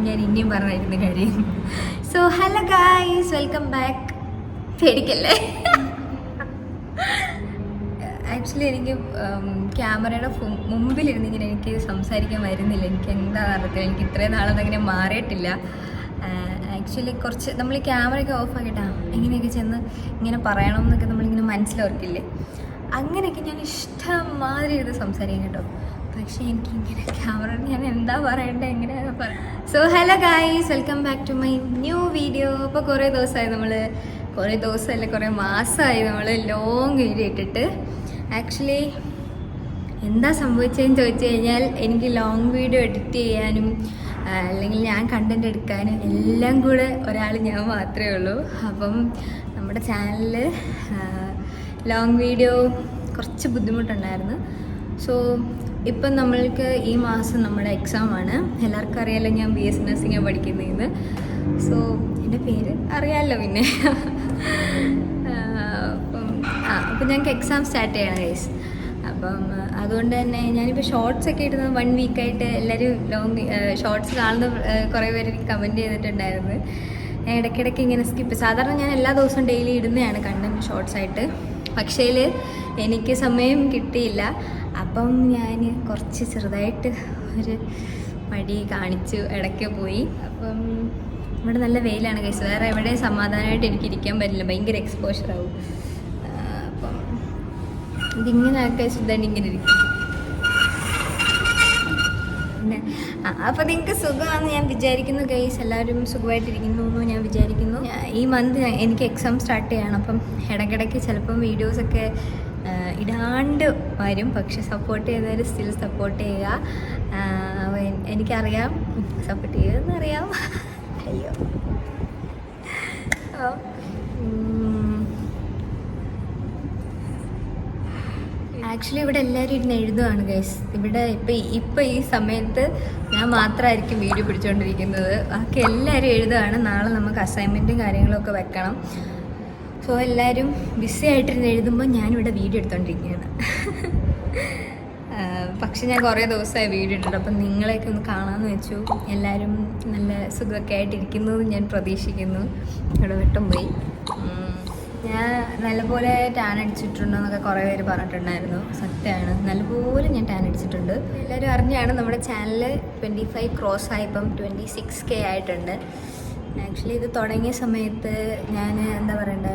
ഞാൻ ഇനിയും പറഞ്ഞിരുന്ന കാര്യം. So hello guys, welcome back. പേടിക്കല്ലേ. ആക്ച്വലി എനിക്ക് ക്യാമറയുടെ മുമ്പിലിരുന്ന് ഇങ്ങനെ എനിക്ക് സംസാരിക്കാൻ വരുന്നില്ല. എനിക്ക് എന്താ അറിയത്തില്ല, എനിക്ക് ഇത്രയും നാളെന്നങ്ങനെ മാറിയിട്ടില്ല. ആക്ച്വലി കുറച്ച് നമ്മൾ ഈ ക്യാമറയൊക്കെ ഓഫ് ആക്കിയിട്ടാ ഇങ്ങനെയൊക്കെ ചെന്ന് ഇങ്ങനെ പറയണം എന്നൊക്കെ നമ്മളിങ്ങനെ മനസ്സിലോർക്കില്ലേ, അങ്ങനെയൊക്കെ ഞാൻ ഇഷ്ടംമാതിരി ഇത് സംസാരിക്കും കേട്ടോ. പക്ഷേ എനിക്കിങ്ങനെ ക്യാമറ ഞാൻ എന്താ പറയണ്ടേ, എങ്ങനെയാണ് പറയാം. So hello guys, welcome back to my new video. അപ്പോൾ കുറേ ദിവസമല്ല കുറേ മാസമായി നമ്മൾ ലോങ് വീഡിയോ ഇട്ടിട്ട്. ആക്ച്വലി എന്താ സംഭവിച്ചതെന്ന് ചോദിച്ചു കഴിഞ്ഞാൽ, എനിക്ക് ലോങ് വീഡിയോ എഡിറ്റ് ചെയ്യാനും അല്ലെങ്കിൽ ഞാൻ കണ്ടൻറ് എടുക്കാനും എല്ലാം കൂടെ ഒരാൾ ഞാൻ മാത്രമേ ഉള്ളൂ. അപ്പം നമ്മുടെ ചാനലിൽ ലോങ് വീഡിയോ കുറച്ച് ബുദ്ധിമുട്ടുണ്ടായിരുന്നു. സോ ഇപ്പം നമ്മൾക്ക് ഈ മാസം നമ്മുടെ എക്സാമാണ്. എല്ലാവർക്കും അറിയാമല്ലോ ഞാൻ BS നഴ്സിംഗാണ് പഠിക്കുന്നതെന്ന്. സോ എൻ്റെ പേര് അറിയാമല്ലോ പിന്നെ. അപ്പം ഞങ്ങൾക്ക് എക്സാം സ്റ്റാർട്ട് ചെയ്യണം ഗൈസ്. അപ്പം അതുകൊണ്ട് തന്നെ ഞാനിപ്പോൾ ഷോർട്സ് ഒക്കെ ഇടുന്നത് 1 വീക്കായിട്ട് എല്ലാവരും ഷോർട്സ് കാണുന്ന കുറേ പേര് കമൻറ്റ് ചെയ്തിട്ടുണ്ടായിരുന്നു. ഇടയ്ക്കിടയ്ക്ക് ഇങ്ങനെ സ്കിപ്പ്, സാധാരണ ഞാൻ എല്ലാ ദിവസവും ഡെയിലി ഇടുന്നതാണ് കണ്ടൻറ് ഷോർട്സായിട്ട്. പക്ഷേ എനിക്ക് സമയം കിട്ടിയില്ല. അപ്പം ഞാൻ കുറച്ച് ചെറുതായിട്ട് ഒരു മടി കാണിച്ചു, ഇടയ്ക്ക് പോയി. അപ്പം ഇവിടെ നല്ല വെയിലാണ് ഗൈസ്, വേറെ എവിടെ സമാധാനമായിട്ട് എനിക്ക് ഇരിക്കാൻ പറ്റില്ല, ഭയങ്കര എക്സ്പോഷറാവും. അപ്പം ഇതിങ്ങനെ ആക്കാൻ സുഖമാണ് ഇങ്ങനെ ഇരിക്കും. പിന്നെ അപ്പോൾ നിങ്ങൾക്ക് സുഖമാണെന്ന് ഞാൻ വിചാരിക്കുന്നു ഗൈസ്, എല്ലാവരും സുഖമായിട്ടിരിക്കുന്നു എന്ന് ഞാൻ വിചാരിക്കുന്നു. ഈ മന്ത് എനിക്ക് എക്സാം സ്റ്റാർട്ട് ചെയ്യണം. അപ്പം ഇടയ്ക്കിടയ്ക്ക് ചിലപ്പം വീഡിയോസൊക്കെ ഇടാണ്ട് വരും. പക്ഷെ സപ്പോർട്ട് ചെയ്യുന്നവർ സ്റ്റിൽ സപ്പോർട്ട് ചെയ്യുക. എനിക്കറിയാം സപ്പോർട്ട് ചെയ്യുമെന്നറിയാം. അയ്യോ, ആക്ച്വലി ഇവിടെ എല്ലാവരും ഇരുന്ന് എഴുതുകയാണ് ഗൈസ്. ഇവിടെ ഇപ്പം ഈ സമയത്ത് ഞാൻ മാത്രമായിരിക്കും വീഡിയോ പിടിച്ചുകൊണ്ടിരിക്കുന്നത്. ബാക്കി എല്ലാവരും എഴുതുകയാണ്. നാളെ നമുക്ക് അസൈൻമെൻറ്റും കാര്യങ്ങളൊക്കെ വെക്കണം. സോ എല്ലാവരും ബിസി ആയിട്ടിരുന്ന് എഴുതുമ്പോൾ ഞാനിവിടെ വീഡിയോ എടുത്തുകൊണ്ടിരിക്കുകയാണ്. പക്ഷെ ഞാൻ കുറേ ദിവസമായി വീഡിയോ ഇട്ടിട്ട്, അപ്പം നിങ്ങളെയൊക്കെ ഒന്ന് കാണാമെന്ന് വെച്ചു. എല്ലാവരും നല്ല സുഖമൊക്കെ ആയിട്ടിരിക്കുന്നു ഞാൻ പ്രതീക്ഷിക്കുന്നു. ഇവിടെ വെട്ടം പോയി. ഞാൻ നല്ലപോലെ ടാൻ അടിച്ചിട്ടുണ്ടെന്നൊക്കെ കുറേ പേര് പറഞ്ഞിട്ടുണ്ടായിരുന്നു. സത്യമാണ്, നല്ലപോലെ ഞാൻ ടാൻ അടിച്ചിട്ടുണ്ട്. എല്ലാവരും അറിഞ്ഞാണ് നമ്മുടെ ചാനൽ 25 ക്രോസ് ആയി, ഇപ്പം 26K ആയിട്ടുണ്ട്. ആക്ച്വലി ഇത് തുടങ്ങിയ സമയത്ത് ഞാൻ എന്താ പറയണ്ടേ,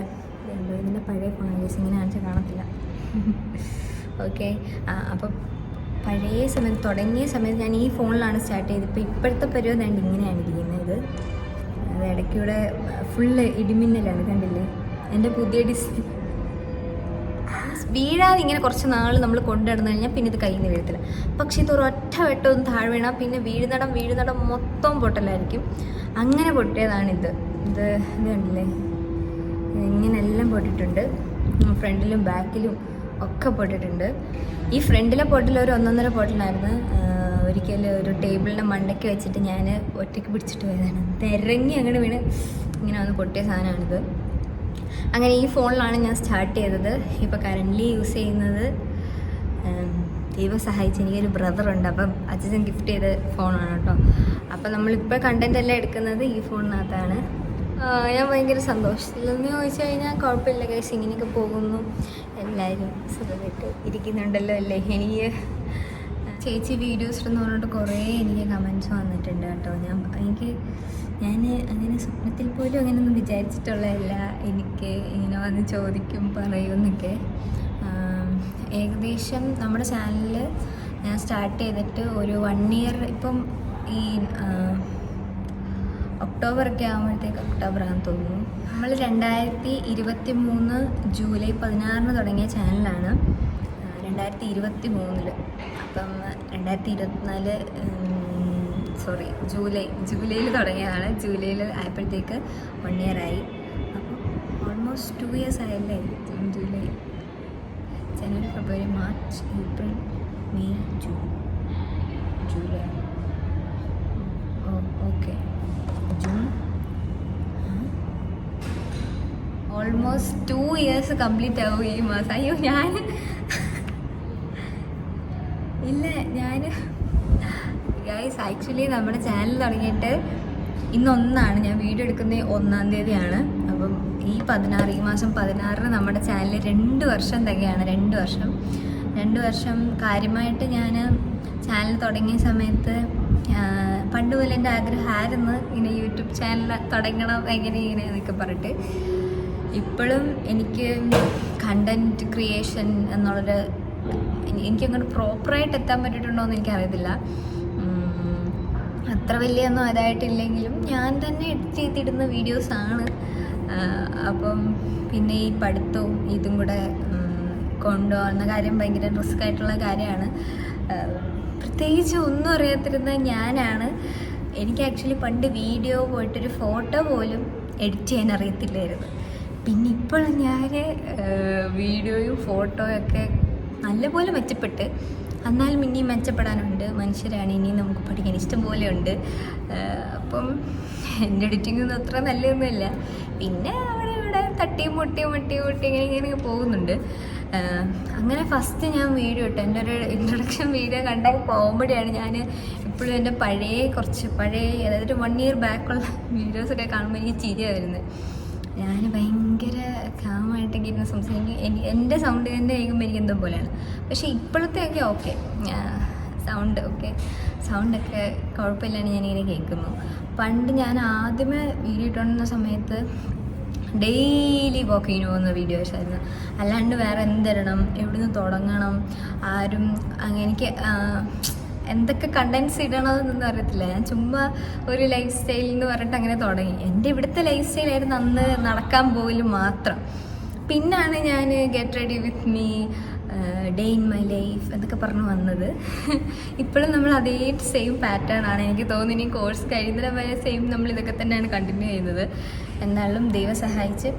ഇതിൻ്റെ പഴയ ഫോണേഴ്സ് ഇങ്ങനെ കാണിച്ചാൽ കാണത്തില്ല. ഓക്കെ, അപ്പം പഴയ സമയത്ത് തുടങ്ങിയ സമയത്ത് ഞാൻ ഈ ഫോണിലാണ് സ്റ്റാർട്ട് ചെയ്തത്. ഇപ്പോൾ ഇപ്പോഴത്തെ പരിപാടി ഞാൻ ഇങ്ങനെയാണ് ഇരിക്കുന്നത്. അത് ഇടയ്ക്കൂടെ ഫുള്ള് ഇടിമിന്നലാണ്, കണ്ടില്ലേ എൻ്റെ പുതിയ ഡിസൈൻ. വീഴാതെ ഇങ്ങനെ കുറച്ച് നാൾ നമ്മൾ കൊണ്ടുനടന്നു കഴിഞ്ഞാൽ പിന്നെ ഇത് കയ്യിൽ നിന്ന് വീഴത്തില്ല. പക്ഷേ ഇത് ഒരൊറ്റ വെട്ടം ഒന്ന് താഴെ വീണാൽ പിന്നെ വീഴുന്നിടം മൊത്തം പൊട്ടലായിരിക്കും. അങ്ങനെ പൊട്ടിയതാണിത്. ഇത് കണ്ടില്ലേ, ഇങ്ങനെല്ലാം പൊട്ടിയിട്ടുണ്ട്. ഫ്രണ്ടിലും ബാക്കിലും ഒക്കെ പൊട്ടിയിട്ടുണ്ട്. ഈ ഫ്രണ്ടിലെ പൊട്ടിൽ ഒരു 1.5 പൊട്ടലായിരുന്നു. ഒരിക്കൽ ഒരു ടേബിളിൻ്റെ മണ്ടയ്ക്ക് വെച്ചിട്ട് ഞാൻ ഒറ്റയ്ക്ക് പിടിച്ചിട്ട് പോയതാണ്. തിരങ്ങി അങ്ങനെ വീണ് ഇങ്ങനെ വന്ന് പൊട്ടിയ സാധനമാണിത്. അങ്ങനെ ഈ ഫോണിലാണ് ഞാൻ സ്റ്റാർട്ട് ചെയ്തത്. ഇപ്പോൾ കറൻ്റ്ലി യൂസ് ചെയ്യുന്നത്, ദൈവം സഹായിച്ച് എനിക്കൊരു ബ്രദറുണ്ട്. അപ്പം അച്ഛൻ ഗിഫ്റ്റ് ചെയ്ത ഫോണാണ് കേട്ടോ. അപ്പം നമ്മളിപ്പോൾ കണ്ടൻ്റ് എല്ലാം എടുക്കുന്നത് ഈ ഫോണിനകത്താണ്. ഞാൻ ഭയങ്കര സന്തോഷത്തിലെന്ന് ചോദിച്ചു കഴിഞ്ഞാൽ കുഴപ്പമില്ല ഗൈസ്, ഇങ്ങനെയൊക്കെ പോകുന്നു. എല്ലാവരും സുഖമായിട്ട് ഇരിക്കുന്നുണ്ടല്ലോ അല്ലേ. എനിക്ക് ചേച്ചി വീഡിയോസ് എന്ന് പറഞ്ഞിട്ട് കുറേ എനിക്ക് കമൻറ്റ്സ് വന്നിട്ടുണ്ട് കേട്ടോ. ഞാൻ അങ്ങനെ സ്വപ്നത്തിൽ പോലും അങ്ങനെയൊന്നും വിചാരിച്ചിട്ടുള്ളതല്ല. എനിക്ക് ഇങ്ങനെ വന്ന് ചോദിക്കും പറയുമെന്നൊക്കെ. ഏകദേശം നമ്മുടെ ചാനലിൽ ഞാൻ സ്റ്റാർട്ട് ചെയ്തിട്ട് ഒരു 1 ഇയർ, ഇപ്പം ഈ ഒക്ടോബറൊക്കെ ആകുമ്പോഴത്തേക്ക്, ഒക്ടോബറാണെന്ന് തോന്നുന്നു. നമ്മൾ 2023 ജൂലൈ 16 തുടങ്ങിയ ചാനലാണ്. 2023 അപ്പം 2024 ജൂലൈയിൽ തുടങ്ങിയതാണ്. ജൂലൈയിൽ ആയപ്പോഴത്തേക്ക് 1 ഇയർ ആയി. അപ്പം ഓൾമോസ്റ്റ് 2 ഇയേഴ്സ് ആയല്ലേ. July, January, February, March, April, May, June, July, okay, June, almost 2 years complete ആവും ഈ മാസം. അയ്യോ, ഞാൻ ഗൈസ്, ആക്ച്വലി നമ്മുടെ ചാനൽ തുടങ്ങിയിട്ട് ഇന്നൊന്നാണ്, ഞാൻ വീഡിയോ എടുക്കുന്നത് 1-ാം തീയതിയാണ്. അപ്പം ഈ മാസം 16-ന് നമ്മുടെ ചാനൽ 2 വർഷം തികയാണ്. 2 വർഷം കാര്യമായിട്ട് ഞാൻ ചാനൽ തുടങ്ങിയ സമയത്ത് പണ്ട് മുതൽ എൻ്റെ ആഗ്രഹമായിരുന്നു ഇങ്ങനെ യൂട്യൂബ് ചാനൽ തുടങ്ങണം, ഇങ്ങനെ എന്നൊക്കെ പറഞ്ഞിട്ട്. ഇപ്പോഴും എനിക്ക് കണ്ടൻറ്റ് ക്രിയേഷൻ എന്നുള്ളൊരു എനിക്കങ്ങോട്ട് പ്രോപ്പറായിട്ട് എത്താൻ പറ്റിയിട്ടുണ്ടോ എന്ന് എനിക്കറിയത്തില്ല. അത്ര വലിയൊന്നും അതായിട്ടില്ലെങ്കിലും ഞാൻ തന്നെ എഡിറ്റ് ചെയ്തിടുന്ന വീഡിയോസാണ്. അപ്പം പിന്നെ ഈ പഠിത്തവും ഇതും കൂടെ കൊണ്ടുപോകുന്ന കാര്യം ഭയങ്കര റിസ്ക് ആയിട്ടുള്ള കാര്യമാണ്. പ്രത്യേകിച്ച് ഒന്നും അറിയാത്തിരുന്ന ഞാനാണ്. എനിക്ക് ആക്ച്വലി പണ്ട് വീഡിയോ പോയിട്ടൊരു ഫോട്ടോ പോലും എഡിറ്റ് ചെയ്യാൻ അറിയത്തില്ലായിരുന്നു. പിന്നെ ഇപ്പോഴും ഞാൻ വീഡിയോയും ഫോട്ടോയൊക്കെ നല്ലപോലെ മെച്ചപ്പെട്ട്, എന്നാലും ഇനിയും മെച്ചപ്പെടാനുണ്ട്. മനുഷ്യരാണ്, ഇനിയും നമുക്ക് പഠിക്കാൻ ഇഷ്ടം പോലെ ഉണ്ട്. അപ്പം എൻ്റെ എഡിറ്റിങ്ങൊന്നും അത്ര നല്ലതൊന്നുമില്ല. പിന്നെ അവിടെ ഇവിടെ തട്ടിയും മുട്ടിയും ഇങ്ങനെ പോകുന്നുണ്ട്. അങ്ങനെ ഫസ്റ്റ് ഞാൻ വീഡിയോ ഇട്ടു, എൻ്റെ ഒരു ഇൻട്രൊഡക്ഷൻ വീഡിയോ കണ്ട കോമഡിയാണ്. ഞാൻ ഇപ്പോഴും എൻ്റെ പഴയ അതായത് 1 year ബാക്കുള്ള വീഡിയോസൊക്കെ കാണുമ്പോൾ എനിക്ക് ചിരിയാണ് വരുന്നത്. ഞാൻ ഭയങ്കര കാമായിട്ടൊക്കെ ഇരുന്ന് സംസാരിക്കും. എൻ്റെ സൗണ്ട് തന്നെ കേൾക്കുമ്പോൾ എനിക്ക് എന്തോ പോലെയാണ്. പക്ഷേ ഇപ്പോഴത്തെയൊക്കെ ഓക്കെ, സൗണ്ടൊക്കെ കുഴപ്പമില്ലാണ്ട് ഞാനിങ്ങനെ കേൾക്കുന്നു. പണ്ട് ഞാൻ ആദ്യമേ വീഡിയോ ഇട്ടുകൊണ്ടിരുന്ന സമയത്ത് ഡെയിലി വാക്കിങ്ങിന് പോകുന്ന വീഡിയോസ് ആയിരുന്നു. അല്ലാണ്ട് വേറെ എന്തിടണം, എവിടുന്ന് തുടങ്ങണം, ആരും എനിക്ക് എന്തൊക്കെ കണ്ടൻസ് ഇടണമെന്നൊന്നും അറിയത്തില്ല. ഞാൻ ചുമ്മാ ഒരു ലൈഫ് സ്റ്റൈൽ എന്ന് പറഞ്ഞിട്ട് അങ്ങനെ തുടങ്ങി. എൻ്റെ ഇവിടുത്തെ ലൈഫ് സ്റ്റൈലായിരുന്നു അന്ന്, നടക്കാൻ പോലും മാത്രം. പിന്നാണ് ഞാൻ get ready with me, day in my life എന്നൊക്കെ പറഞ്ഞ് വന്നത്. ഇപ്പോഴും നമ്മൾ അതേ സെയിം പാറ്റേൺ ആണ് എനിക്ക് തോന്നുന്നു. ഇനി കോഴ്സ് കഴിയുന്നതിന് വരെ സെയിം നമ്മൾ ഇതൊക്കെ തന്നെയാണ് കണ്ടിന്യൂ ചെയ്യുന്നത്. എന്നാലും ദൈവം സഹായിച്ച്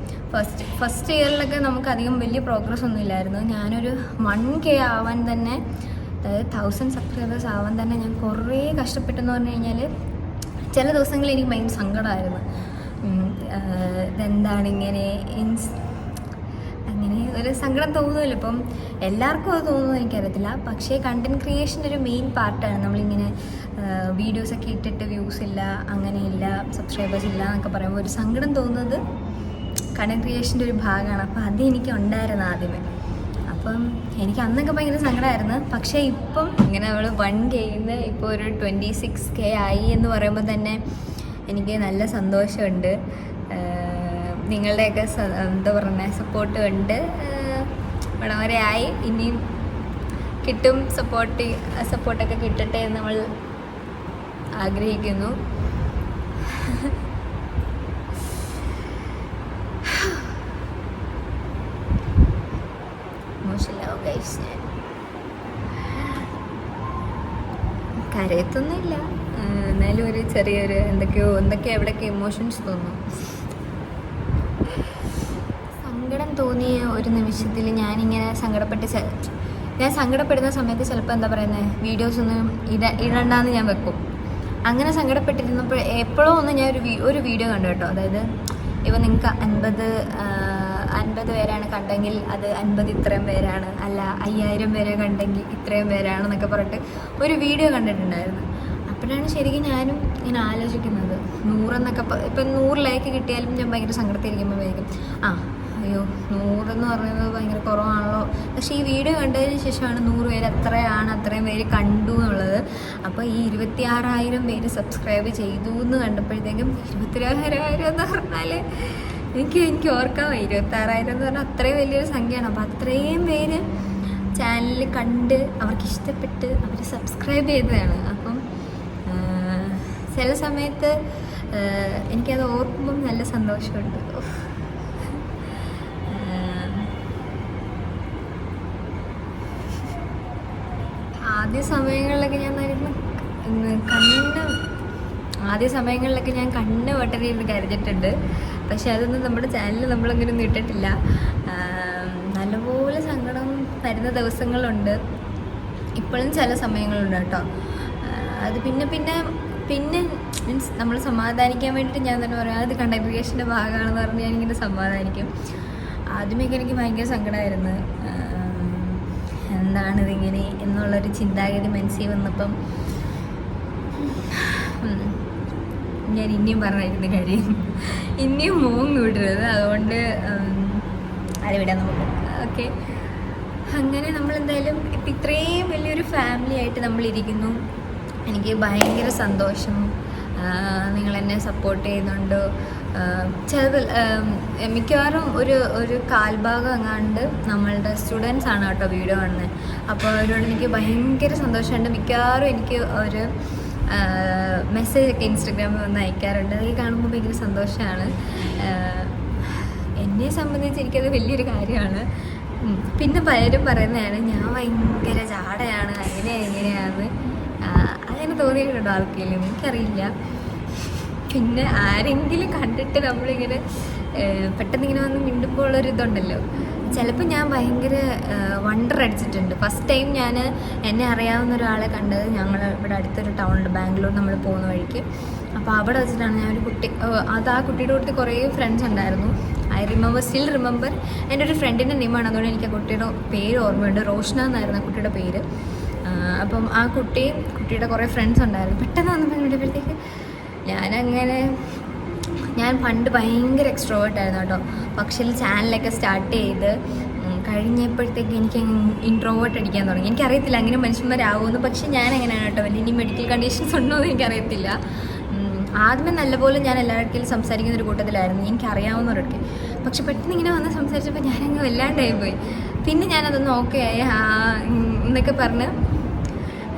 ഫസ്റ്റ് ഇയറിലൊക്കെ നമുക്ക് അധികം വലിയ പ്രോഗ്രസ് ഒന്നും ഇല്ലായിരുന്നു. ഞാനൊരു 1K ആവാൻ തന്നെ, അതായത് 1000 സബ്സ്ക്രൈബേഴ്സ് ആവാൻ തന്നെ ഞാൻ കുറേ കഷ്ടപ്പെട്ടെന്ന് പറഞ്ഞു കഴിഞ്ഞാൽ ചില ദിവസങ്ങളിൽ എനിക്ക് ഭയങ്കര സങ്കടമായിരുന്നു. ഇതെന്താണ് ഇങ്ങനെ അങ്ങനെ ഒരു സങ്കടം തോന്നുമല്ലോ. ഇപ്പം എല്ലാവർക്കും അത് തോന്നുന്നു എനിക്കറിയത്തില്ല. പക്ഷേ കണ്ടൻറ് ക്രിയേഷൻ്റെ ഒരു മെയിൻ പാർട്ടാണ്. നമ്മളിങ്ങനെ വീഡിയോസൊക്കെ ഇട്ടിട്ട് വ്യൂസ് ഇല്ല, അങ്ങനെയില്ല, സബ്സ്ക്രൈബേഴ്സ് ഇല്ല എന്നൊക്കെ പറയുമ്പോൾ ഒരു സങ്കടം തോന്നുന്നത് കണ്ടൻറ് ക്രിയേഷൻ്റെ ഒരു ഭാഗമാണ്. അപ്പോൾ അതെനിക്ക് ഉണ്ടായിരുന്നു ആദ്യമേ. അപ്പം എനിക്ക് അന്നൊക്കെ ഭയങ്കര സങ്കടമായിരുന്നു. പക്ഷേ ഇപ്പം ഇങ്ങനെ നമ്മൾ 1Kന്ന് ഇപ്പോൾ ഒരു 26K ആയി എന്ന് പറയുമ്പോൾ തന്നെ എനിക്ക് നല്ല സന്തോഷമുണ്ട്. നിങ്ങളുടെയൊക്കെ എന്താ പറയുക, സപ്പോർട്ട് ഉണ്ട്. ഇവിടെ വരെ ആയി, ഇനിയും കിട്ടും. സപ്പോർട്ടൊക്കെ കിട്ടട്ടെ എന്ന് നമ്മൾ ആഗ്രഹിക്കുന്നു. കരയത്തൊന്നുമില്ല, എന്നാലും ഒരു ചെറിയൊരു എന്തൊക്കെയോ എവിടെയൊക്കെ ഇമോഷൻസ് തോന്നും. സങ്കടം തോന്നിയ ഒരു നിമിഷത്തിൽ ഞാനിങ്ങനെ ഞാൻ സങ്കടപ്പെടുന്ന സമയത്ത് ചിലപ്പോൾ എന്താ പറയുന്നത്, വീഡിയോസൊന്നും ഇടണ്ടെന്ന് ഞാൻ വെക്കും. അങ്ങനെ സങ്കടപ്പെട്ടിരുന്നപ്പോൾ എപ്പോഴോ ഒന്ന് ഞാൻ ഒരു വീഡിയോ കണ്ടു കേട്ടോ. അതായത് ഇപ്പം നിങ്ങൾക്ക് 50 പേരാണ് കണ്ടെങ്കിൽ അത് 50 ഇത്രയും പേരാണ്, അല്ല 5000 പേരെ കണ്ടെങ്കിൽ ഇത്രയും പേരാണെന്നൊക്കെ പറഞ്ഞിട്ട് ഒരു വീഡിയോ കണ്ടിട്ടുണ്ടായിരുന്നു. അപ്പോഴാണ് ശരിക്കും ഞാനും ഇങ്ങനെ ആലോചിക്കുന്നത്, 100 എന്നൊക്കെ ഇപ്പം 100 ലൈക്ക് കിട്ടിയാലും ഞാൻ ഭയങ്കര സങ്കടത്തിരിക്കുമ്പോൾ വിചാരിക്കും, അയ്യോ 100 എന്ന് പറയുന്നത് ഭയങ്കര കുറവാണല്ലോ. പക്ഷേ ഈ വീഡിയോ കണ്ടതിന് ശേഷമാണ് 100 പേര് അത്രയും പേര് കണ്ടു എന്നുള്ളത്. അപ്പോൾ ഈ 26,000 പേര് സബ്സ്ക്രൈബ് ചെയ്തു എന്ന് കണ്ടപ്പോഴത്തേക്കും 26,000 എന്ന് പറഞ്ഞാൽ എനിക്ക് ഓർക്കാൻ 26,000 എന്ന് പറഞ്ഞാൽ അത്രയും വലിയൊരു സംഖ്യയാണ്. അപ്പോൾ അത്രയും പേര് ചാനലിൽ കണ്ട് അവർക്ക് ഇഷ്ടപ്പെട്ട് അവർ സബ്സ്ക്രൈബ് ചെയ്തതാണ്. അപ്പം ചില സമയത്ത് എനിക്കത് ഓർക്കുമ്പം നല്ല സന്തോഷമുണ്ട്. ആദ്യ സമയങ്ങളിലൊക്കെ ഞാൻ കണ്ണ് വട്ടറിയിരുന്ന് കരഞ്ഞിട്ടുണ്ട്. പക്ഷെ അതൊന്നും നമ്മുടെ ചാനലിൽ നമ്മളങ്ങനെ ഒന്നും ഇട്ടിട്ടില്ല. നല്ലപോലെ സങ്കടം വരുന്ന ദിവസങ്ങളുണ്ട്, ഇപ്പോഴും ചില സമയങ്ങളുണ്ട് കേട്ടോ. അത് പിന്നെ മീൻസ് നമ്മൾ സമാധാനിക്കാൻ വേണ്ടിയിട്ട് ഞാൻ തന്നെ പറയാം, അത് കണ്ടന്റ് ക്രിയേഷൻ്റെ ഭാഗമാണെന്ന് പറഞ്ഞ് ഞാനിങ്ങനെ സമാധാനിക്കും. ആദ്യമൊക്കെ എനിക്ക് ഭയങ്കര സങ്കടമായിരുന്നു, എന്താണിതിങ്ങനെ എന്നുള്ളൊരു ചിന്താഗതി മനസ്സിൽ വന്നപ്പം ഞാൻ ഇനിയും പറഞ്ഞിരിക്കുന്ന കാര്യം ഇനിയും മോങ്ങ് വിടരുത്. അതുകൊണ്ട് അത് വിടാം നമുക്ക്. ഓക്കെ, അങ്ങനെ നമ്മളെന്തായാലും ഇപ്പം ഇത്രയും വലിയൊരു ഫാമിലി ആയിട്ട് നമ്മളിരിക്കുന്നു. എനിക്ക് ഭയങ്കര സന്തോഷം. നിങ്ങളെന്നെ സപ്പോർട്ട് ചെയ്യുന്നുണ്ട്. ചിലത് മിക്കവാറും ഒരു കാൽഭാഗം എങ്ങാണ്ട് നമ്മളുടെ സ്റ്റുഡൻസ് ആണ് കേട്ടോ വീഡിയോ കാണുന്നത്. അപ്പോൾ അവരോട് എനിക്ക് ഭയങ്കര സന്തോഷമുണ്ട്. മിക്കവാറും എനിക്ക് ഒരു മെസ്സേജ് ഒക്കെ ഇൻസ്റ്റഗ്രാമിൽ വന്ന് അയക്കാറുണ്ട്. അത് കാണുമ്പോൾ ഭയങ്കര സന്തോഷമാണ്. എന്നെ സംബന്ധിച്ച് എനിക്കത് വലിയൊരു കാര്യമാണ്. പിന്നെ പലരും പറയുന്നതാണ് ഞാൻ ഭയങ്കര ജാടയാണ്, എങ്ങനെയാണ് അങ്ങനെ തോന്നിയിട്ടുണ്ടോ ആൾക്കെങ്കിലും എനിക്കറിയില്ല. പിന്നെ ആരെങ്കിലും കണ്ടിട്ട് നമ്മളിങ്ങനെ പെട്ടെന്ന് ഇങ്ങനെ വന്ന് മിണ്ടുമ്പോൾ ഉള്ളൊരിതുണ്ടല്ലോ, ചിലപ്പോൾ ഞാൻ ഭയങ്കര വണ്ടർ അടിച്ചിട്ടുണ്ട്. ഫസ്റ്റ് ടൈം ഞാൻ എന്നെ അറിയാവുന്ന ഒരാളെ കണ്ടത് ഞങ്ങൾ ഇവിടെ അടുത്തൊരു ടൗണുണ്ട്, ബാംഗ്ലൂർ നമ്മൾ പോകുന്ന വഴിക്ക്. അപ്പോൾ അവിടെ വെച്ചിട്ടാണ് ഞാനൊരു കുട്ടി, അത് ആ കുട്ടിയുടെ കൂട്ടത്തിൽ കുറേ ഫ്രണ്ട്സ് ഉണ്ടായിരുന്നു. ഐ സ്റ്റിൽ റിമെമ്പർ എൻ്റെ ഒരു ഫ്രണ്ടിൻ്റെ നെയിമാണ്. അതുകൊണ്ട് എനിക്ക് ആ കുട്ടിയുടെ പേര് ഓർമ്മയുണ്ട്. റോഷ്ന എന്നായിരുന്നു ആ കുട്ടിയുടെ പേര്. അപ്പം ആ കുട്ടിയുടെ കുറേ ഫ്രണ്ട്സ് ഉണ്ടായിരുന്നു. പെട്ടെന്ന് വന്നപ്പോൾ വിടുമ്പോഴത്തേക്ക് ഞാൻ പണ്ട് ഭയങ്കര എക്സ്ട്രോവേർട്ടായിരുന്നു കേട്ടോ. പക്ഷേ ചാനലൊക്കെ സ്റ്റാർട്ട് ചെയ്ത് കഴിഞ്ഞപ്പോഴത്തേക്ക് എനിക്ക് ഇൻട്രോവേർട്ട് അടിക്കാൻ തുടങ്ങി. എനിക്കറിയത്തില്ല അങ്ങനെ മനുഷ്യന്മാരാകുമെന്ന്. പക്ഷെ ഞാൻ എങ്ങനെയാണ് കേട്ടോ, വലിയ ഇനി മെഡിക്കൽ കണ്ടീഷൻസ് ഉണ്ടോ എന്ന് എനിക്കറിയത്തില്ല. ആദ്യമേ നല്ലപോലെ ഞാൻ എല്ലാവർക്കും സംസാരിക്കുന്ന ഒരു കൂട്ടത്തിലായിരുന്നു, എനിക്കറിയാവുന്നവരൊക്കെ. പക്ഷെ പെട്ടെന്ന് ഇങ്ങനെ വന്ന് സംസാരിച്ചപ്പോൾ ഞാനങ്ങ് വല്ലാണ്ടായി പോയി. പിന്നെ ഞാനതൊന്ന് ഓക്കെ ആയി എന്നൊക്കെ പറഞ്ഞ്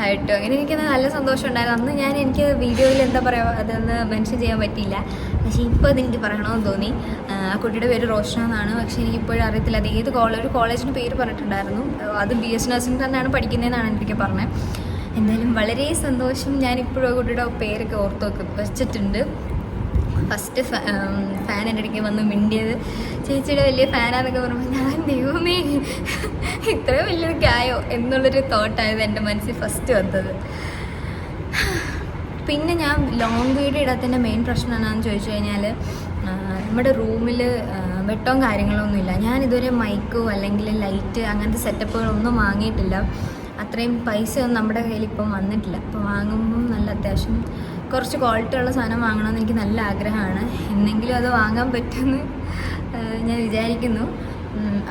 ആയിട്ട് അങ്ങനെ എനിക്കത് നല്ല സന്തോഷം ഉണ്ടായിരുന്നു. അന്ന് എനിക്ക് വീഡിയോയിൽ എന്താ പറയുക അതൊന്ന് മെൻഷൻ ചെയ്യാൻ പറ്റിയില്ല. പക്ഷേ ഇപ്പോൾ അതെനിക്ക് പറയണമെന്ന് തോന്നി. ആ കുട്ടിയുടെ പേര് റോഷ്ന എന്നാണ്. പക്ഷേ എനിക്കിപ്പോഴും അറിയത്തില്ല അത് ഏത് ഒരു കോളേജിൻ്റെ പേര് പറഞ്ഞിട്ടുണ്ടായിരുന്നു. അത് BS നഴ്സിംഗ് തന്നെയാണ് പഠിക്കുന്നതെന്നാണ് എനിക്ക് പറഞ്ഞത്. എന്തായാലും വളരെ സന്തോഷം. ഞാനിപ്പോഴും ആ കുട്ടിയുടെ പേരൊക്കെ ഓർത്ത് വെച്ചിട്ടുണ്ട്. ഫസ്റ്റ് ഫാൻ എൻ്റെ ഇടയ്ക്ക് വന്ന് മിണ്ടിയത് ചേച്ചിയുടെ വലിയ ഫാനാന്നൊക്കെ പറയുമ്പോൾ ഞാൻ ദൈവമേ ഇത്രയും വലിയൊരു ആയോ എന്നുള്ളൊരു തോട്ടായത് എൻ്റെ മനസ്സിൽ ഫസ്റ്റ് വന്നത്. പിന്നെ ഞാൻ ലോങ് വീഡിയോ ഇടാത്തതിൻ്റെ മെയിൻ പ്രശ്നം എന്നാണെന്ന് ചോദിച്ചു കഴിഞ്ഞാൽ നമ്മുടെ റൂമിൽ വെട്ടവും കാര്യങ്ങളൊന്നുമില്ല. ഞാനിതുവരെ മൈക്കോ അല്ലെങ്കിൽ ലൈറ്റ് അങ്ങനത്തെ സെറ്റപ്പുകളൊന്നും വാങ്ങിയിട്ടില്ല. അത്രയും പൈസയൊന്നും നമ്മുടെ കയ്യിൽ ഇപ്പം വന്നിട്ടില്ല. അപ്പോൾ വാങ്ങുമ്പം നല്ല അത്യാവശ്യം കുറച്ച് ക്വാളിറ്റി ഉള്ള സാധനം വാങ്ങണമെന്ന് എനിക്ക് നല്ല ആഗ്രഹമാണ്. എന്നെങ്കിലും അത് വാങ്ങാൻ പറ്റുമെന്ന് ഞാൻ വിചാരിക്കുന്നു.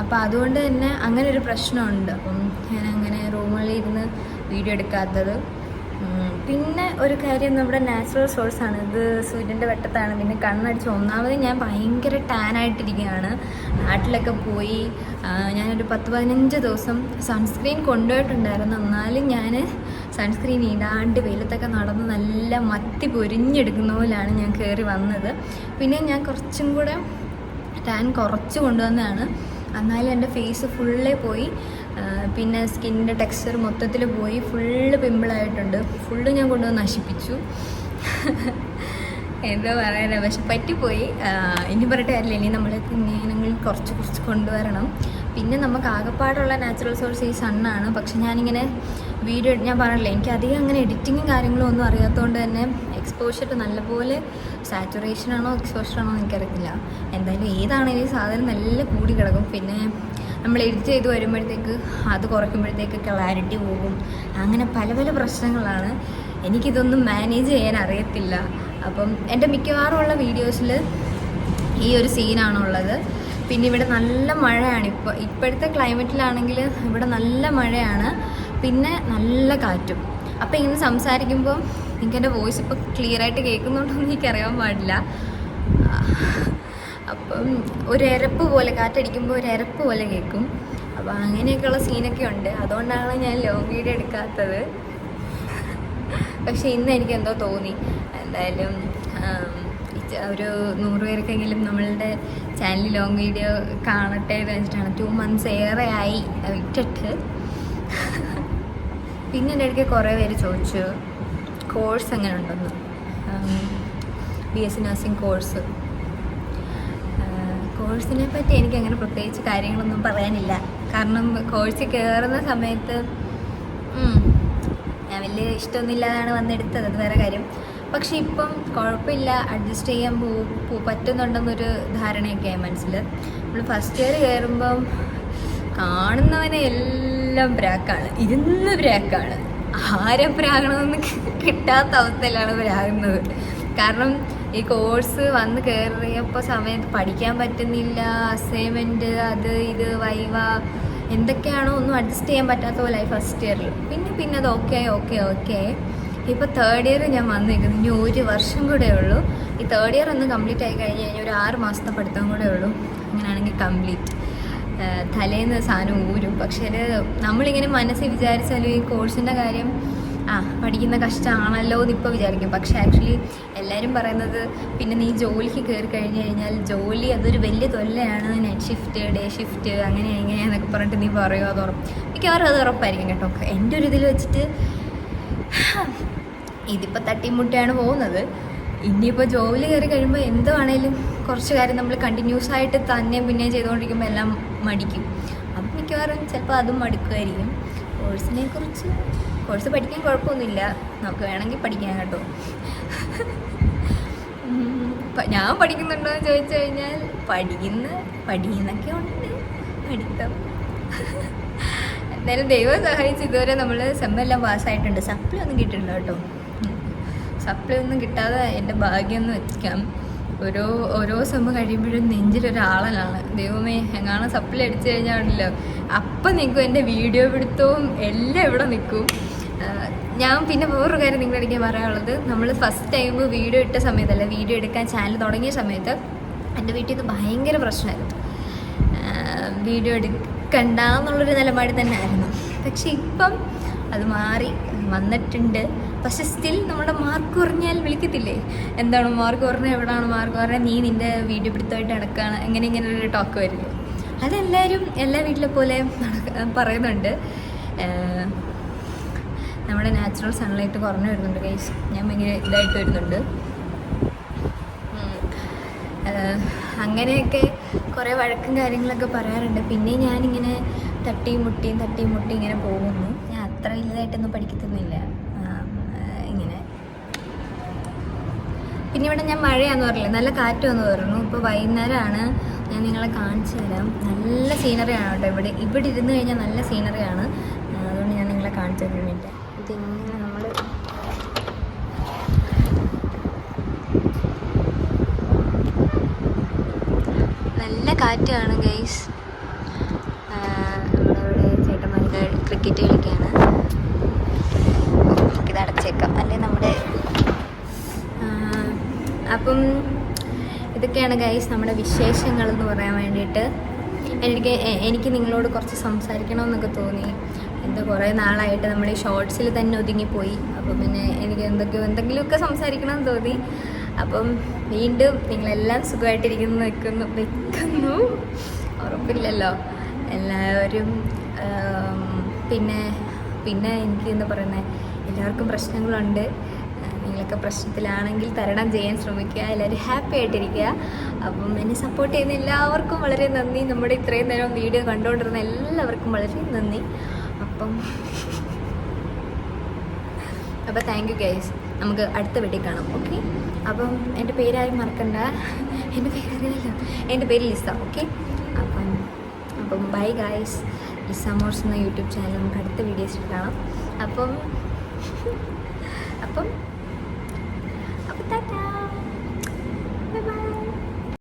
അപ്പോൾ അതുകൊണ്ട് തന്നെ അങ്ങനെ ഒരു പ്രശ്നമുണ്ട്. അപ്പം ഞാൻ അങ്ങനെ റൂമുകളിൽ ഇരുന്ന് വീഡിയോ എടുക്കാത്തത്. പിന്നെ ഒരു കാര്യം, നമ്മുടെ നാച്ചുറൽ സോഴ്സാണ് ഇത്, സൂര്യൻ്റെ വെട്ടത്താണ്. പിന്നെ കണ്ണടിച്ച് ഒന്നാമത് ഞാൻ ഭയങ്കര ടാനായിട്ടിരിക്കുകയാണ്. നാട്ടിലൊക്കെ പോയി ഞാനൊരു 10-15 ദിവസം സൺസ്ക്രീൻ കൊണ്ടുപോയിട്ടുണ്ടായിരുന്നു. എന്നാലും ഞാൻ സൺസ്ക്രീൻ ഇടാണ്ട് വെയിലത്തൊക്കെ നടന്ന് നല്ല മത്തി പൊരിഞ്ഞെടുക്കുന്ന പോലെയാണ് ഞാൻ കയറി വന്നത്. പിന്നെ ഞാൻ കുറച്ചും കൂടെ ടാൻ കുറച്ച് കൊണ്ടുവന്നതാണ്. എന്നാലും എൻ്റെ ഫേസ് ഫുള്ളേ പോയി. പിന്നെ സ്കിന്നിൻ്റെ ടെക്സ്ചർ മൊത്തത്തിൽ പോയി. ഫുള്ള് പിമ്പിളായിട്ടുണ്ട്. ഫുള്ള് ഞാൻ കൊണ്ടുവന്ന് നശിപ്പിച്ചു. എന്തോ പറയാനാ, പക്ഷെ പറ്റിപ്പോയി. ഇനി പറഞ്ഞിട്ട് കാര്യമില്ല. ഇനി നമ്മൾ ഇങ്ങനെയെങ്കിൽ കുറച്ച് കൊണ്ടുവരണം. പിന്നെ നമുക്ക് ആകെപ്പാടുള്ള നാച്ചുറൽ സോഴ്സ് ഈ സണ്ണാണ്. പക്ഷെ ഞാനിങ്ങനെ വീഡിയോ ഞാൻ പറഞ്ഞില്ലേ, എനിക്ക് അധികം അങ്ങനെ എഡിറ്റിങ്ങും കാര്യങ്ങളും ഒന്നും അറിയാത്തതുകൊണ്ട് തന്നെ എക്സ്പോഷർ നല്ലപോലെ സാച്ചുറേഷനാണോ എക്സ്പോഷറാണോ എനിക്കറിയത്തില്ല. എന്തായാലും ഏതാണെങ്കിലും ഈ സാധനം നല്ല കൂടി കിടക്കും. പിന്നെ നമ്മൾ എഡിറ്റ് ചെയ്ത് വരുമ്പോഴത്തേക്ക് അത് കുറയ്ക്കുമ്പോഴത്തേക്ക് ക്ലാരിറ്റി പോകും. അങ്ങനെ പല പല പ്രശ്നങ്ങളാണ്. എനിക്കിതൊന്നും മാനേജ് ചെയ്യാൻ അറിയത്തില്ല. അപ്പം എൻ്റെ മിക്കവാറുമുള്ള വീഡിയോസിൽ ഈ ഒരു സീനാണുള്ളത്. പിന്നെ ഇവിടെ നല്ല മഴയാണ്. ഇപ്പോഴത്തെ ക്ലൈമറ്റിലാണെങ്കിൽ ഇവിടെ നല്ല മഴയാണ്. പിന്നെ നല്ല കാറ്റും. അപ്പോൾ ഇങ്ങനെ സംസാരിക്കുമ്പോൾ എനിക്കെൻ്റെ വോയിസ് ഇപ്പോൾ ക്ലിയറായിട്ട് കേൾക്കുന്നുണ്ടോയെന്ന് എനിക്കറിയാൻ പാടില്ല. അപ്പം ഒരു എരപ്പ് പോലെ, കാറ്റടിക്കുമ്പോൾ ഒരു എരപ്പ് പോലെ കേൾക്കും. അപ്പോൾ അങ്ങനെയൊക്കെയുള്ള സീനൊക്കെ ഉണ്ട്. അതുകൊണ്ടാണ് ഞാൻ ലോങ് വീഡിയോ എടുക്കാത്തത്. പക്ഷേ ഇന്ന് എനിക്കെന്തോ തോന്നി, എന്തായാലും ഒരു 100 പേർക്കെങ്കിലും നമ്മളുടെ ചാനലിൽ ലോങ് വീഡിയോ കാണട്ടെ എന്ന് വെച്ചിട്ടാണ്. 2 months ഏറെ ആയി ഇട്ടിട്ട്. പിന്നെ എൻ്റെ ഇടയ്ക്ക് കുറേ പേര് ചോദിച്ചു കോഴ്സ് എങ്ങനെ ഉണ്ടെന്ന്, BS നഴ്സിംഗ് കോഴ്സിനെ പറ്റി എനിക്കങ്ങനെ പ്രത്യേകിച്ച് കാര്യങ്ങളൊന്നും പറയാനില്ല. കാരണം കോഴ്സിൽ കയറുന്ന സമയത്ത് ഞാൻ വലിയ ഇഷ്ടമൊന്നുമില്ലാതാണ് വന്നെടുത്തത്, അത് വേറെ കാര്യം. പക്ഷെ ഇപ്പം കുഴപ്പമില്ല, അഡ്ജസ്റ്റ് ചെയ്യാൻ പറ്റുന്നുണ്ടെന്നൊരു ധാരണയൊക്കെയായി മനസ്സിൽ. നമ്മൾ ഫസ്റ്റ് ഇയർ കയറുമ്പം കാണുന്നവനെ എല്ലാം ബ്രാക്കാണ്, ഇരുന്ന് ബ്രാക്കാണ്. ആരെ പ്രാകണമെന്ന് കിട്ടാത്ത അവസ്ഥയിലാണ് പ്രാകുന്നത്. കാരണം ഈ കോഴ്സ് വന്ന് കയറിയപ്പോൾ സമയത്ത് പഠിക്കാൻ പറ്റുന്നില്ല, അസൈൻമെൻറ്റ് അത് ഇത് വൈവ എന്തൊക്കെയാണോ ഒന്നും അഡ്ജസ്റ്റ് ചെയ്യാൻ പറ്റാത്ത പോലെയായി ഫസ്റ്റ് ഇയറിൽ. പിന്നെ അത് ഓക്കെ ഇപ്പോൾ തേർഡ് ഇയർ ഞാൻ വന്നിരിക്കുന്നു. ഇനി 1 വർഷം കൂടെ ഉള്ളൂ. ഈ തേർഡ് ഇയർ ഒന്ന് കംപ്ലീറ്റ് ആയി കഴിഞ്ഞ് കഴിഞ്ഞാൽ ഒരു 6 മാസത്തെ പഠിത്തം കൂടെ ഉള്ളൂ. അങ്ങനെയാണെങ്കിൽ കംപ്ലീറ്റ് തലേന്ന് സാധനം ഊരും. പക്ഷേ നമ്മളിങ്ങനെ മനസ്സിൽ വിചാരിച്ചാലും ഈ കോഴ്സിൻ്റെ കാര്യം പഠിക്കുന്ന കഷ്ടമാണല്ലോ എന്നിപ്പോൾ വിചാരിക്കും. പക്ഷേ ആക്ച്വലി എല്ലാവരും പറയുന്നത് പിന്നെ നീ ജോലിക്ക് കയറി കഴിഞ്ഞ് കഴിഞ്ഞാൽ ജോലി അതൊരു വലിയ തൊല്ലയാണ്. നൈറ്റ് ഷിഫ്റ്റ്, ഡേ ഷിഫ്റ്റ്, അങ്ങനെ എങ്ങനെയാന്നൊക്കെ പറഞ്ഞിട്ട് നീ പറയുമോ? അത് മിക്കവാറും അത് ഉറപ്പായിരിക്കും കേട്ടോ. എൻ്റെ ഒരു ഇതിൽ വെച്ചിട്ട് ഇതിപ്പോൾ തട്ടിമുട്ടിയാണ് പോകുന്നത്. ഇനിയിപ്പോൾ ജോലി കയറി കഴിയുമ്പോൾ എന്തുവാണേലും കുറച്ച് കാര്യം നമ്മൾ കണ്ടിന്യൂസ് ആയിട്ട് തന്നെ പിന്നെ ചെയ്തുകൊണ്ടിരിക്കുമ്പോൾ എല്ലാം മടിക്കും. അപ്പം മിക്കവാറും ചിലപ്പോൾ അതും മടുക്കുമായിരിക്കും. കോഴ്സ് പഠിക്കാൻ കുഴപ്പമൊന്നുമില്ല, നമുക്ക് വേണമെങ്കിൽ പഠിക്കാം കേട്ടോ. ഞാൻ പഠിക്കുന്നുണ്ടോ എന്ന് ചോദിച്ചു കഴിഞ്ഞാൽ പഠിക്കുന്നൊക്കെ ഉണ്ട് പഠിത്തം. എന്തായാലും ദൈവം സഹായിച്ച് ഇതുവരെ നമ്മൾ സെമ്മെല്ലാം പാസ്സായിട്ടുണ്ട്. സപ്ലി ഒന്നും കിട്ടിയിട്ടില്ല കേട്ടോ. സപ്ലി ഒന്നും കിട്ടാതെ എൻ്റെ ഭാഗ്യം എന്ന് വെക്കാം. ഓരോ സെമ്മ് കഴിയുമ്പോഴും നെഞ്ചിലൊരാളലാണ്. ദൈവമേ, എങ്ങാനും സപ്ലി അടിച്ചു കഴിഞ്ഞാണല്ലോ അപ്പം നിൽക്കും എൻ്റെ വീഡിയോ പിടുത്തവും എല്ലാം ഇവിടെ നിൽക്കും. ഞാൻ പിന്നെ വേറൊരു കാര്യം നിങ്ങളുടെ ഇടയ്ക്ക് പറയാനുള്ളത്, നമ്മൾ ഫസ്റ്റ് ടൈം വീഡിയോ ഇട്ട സമയത്തല്ല, വീഡിയോ എടുക്കാൻ ചാനൽ തുടങ്ങിയ സമയത്ത് എൻ്റെ വീട്ടിൽ നിന്ന് ഭയങ്കര പ്രശ്നമായിരുന്നു. വീഡിയോ എടുക്കണ്ട എന്നുള്ളൊരു നിലപാട് തന്നെ ആയിരുന്നു. പക്ഷെ ഇപ്പം അത് മാറി വന്നിട്ടുണ്ട്. പക്ഷെ സ്റ്റിൽ നമ്മുടെ മാർക്ക് കുറഞ്ഞാൽ വിളിക്കത്തില്ലേ, എന്താണ് മാർക്ക് കുറഞ്ഞാൽ എവിടെയാണ് മാർക്ക് കുറഞ്ഞാൽ നീ നിൻ്റെ വീഡിയോ പിടുത്തമായിട്ട് നടക്കുകയാണ്, ഇങ്ങനെ ഒരു ടോക്ക് വരില്ലേ. അതെല്ലാവരും എല്ലാ വീട്ടിലെ പോലെ പറയുന്നുണ്ട്. നമ്മുടെ നാച്ചുറൽ സൺലൈറ്റ് കുറഞ്ഞു വരുന്നുണ്ട് ഗൈസ്. ഞാൻ ഭയങ്കര ഇതായിട്ട് വരുന്നുണ്ട്. അങ്ങനെയൊക്കെ കുറേ വഴക്കും കാര്യങ്ങളൊക്കെ പറയാറുണ്ട്. പിന്നെ ഞാനിങ്ങനെ തട്ടിയും മുട്ടിയും ഇങ്ങനെ പോകുന്നു. ഞാൻ അത്ര വലുതായിട്ടൊന്നും പഠിക്കത്തൊന്നുമില്ല ഇങ്ങനെ. പിന്നെ ഇവിടെ ഞാൻ മഴയാന്ന് പറഞ്ഞില്ലേ, നല്ല കാറ്റുമെന്ന് പറഞ്ഞു. ഇപ്പോൾ വൈകുന്നേരമാണ്, ഞാൻ നിങ്ങളെ കാണിച്ചു തരാം. നല്ല സീനറിയാണ് കേട്ടോ. ഇവിടെ ഇരുന്ന് കഴിഞ്ഞാൽ നല്ല സീനറിയാണ്. അതുകൊണ്ട് ഞാൻ നിങ്ങളെ കാണിച്ചു തരാൻ വേണ്ടി ഇതിങ്ങനെ നമ്മൾ നല്ല കാറ്റാണ് ഗൈസ്. നമ്മളിവിടെ ചേട്ടന്മാരുടെ ക്രിക്കറ്റ് കളിക്കുകയാണ്. ഇത് അടച്ചേക്കാം അല്ലേ നമ്മുടെ. അപ്പം ഇതൊക്കെയാണ് ഗൈസ് നമ്മുടെ വിശേഷങ്ങളെന്ന് പറയാൻ വേണ്ടിയിട്ട്. എനിക്ക് നിങ്ങളോട് കുറച്ച് സംസാരിക്കണമെന്നൊക്കെ തോന്നി. കുറേ നാളായിട്ട് നമ്മൾ ഈ ഷോർട്സിൽ തന്നെ ഒതുങ്ങിപ്പോയി. അപ്പം പിന്നെ എനിക്ക് എന്തെങ്കിലുമൊക്കെ സംസാരിക്കണമെന്ന് തോന്നി. അപ്പം വീണ്ടും നിങ്ങളെല്ലാം സുഖമായിട്ടിരിക്കുന്നു വെക്കുന്നു ഉറപ്പില്ലല്ലോ എല്ലാവരും. പിന്നെ എനിക്ക് എന്താ പറയുന്നത്, എല്ലാവർക്കും പ്രശ്നങ്ങളുണ്ട്. നിങ്ങളൊക്കെ പ്രശ്നത്തിലാണെങ്കിൽ തരണം ചെയ്യാൻ ശ്രമിക്കുക. എല്ലാവരും ഹാപ്പി ആയിട്ടിരിക്കുക. അപ്പം എന്നെ സപ്പോർട്ട് ചെയ്യുന്ന എല്ലാവർക്കും വളരെ നന്ദി. നമ്മുടെ ഇത്രയും നേരം വീഡിയോ കണ്ടുകൊണ്ടിരുന്ന എല്ലാവർക്കും വളരെ നന്ദി. അപ്പം താങ്ക് യു ഗൈസ്. നമുക്ക് അടുത്ത വീഡിയോ കാണാം. ഓക്കെ, അപ്പം എൻ്റെ പേരാരും മറക്കണ്ട. എൻ്റെ പേരറിയില്ല, എൻ്റെ പേര് ലിസ. ഓക്കെ, അപ്പം ബൈ ഗൈസ്. ലിസ മോർസ് എന്ന യൂട്യൂബ് ചാനൽ നമുക്ക് അടുത്ത വീഡിയോസിൽ കാണാം. അപ്പം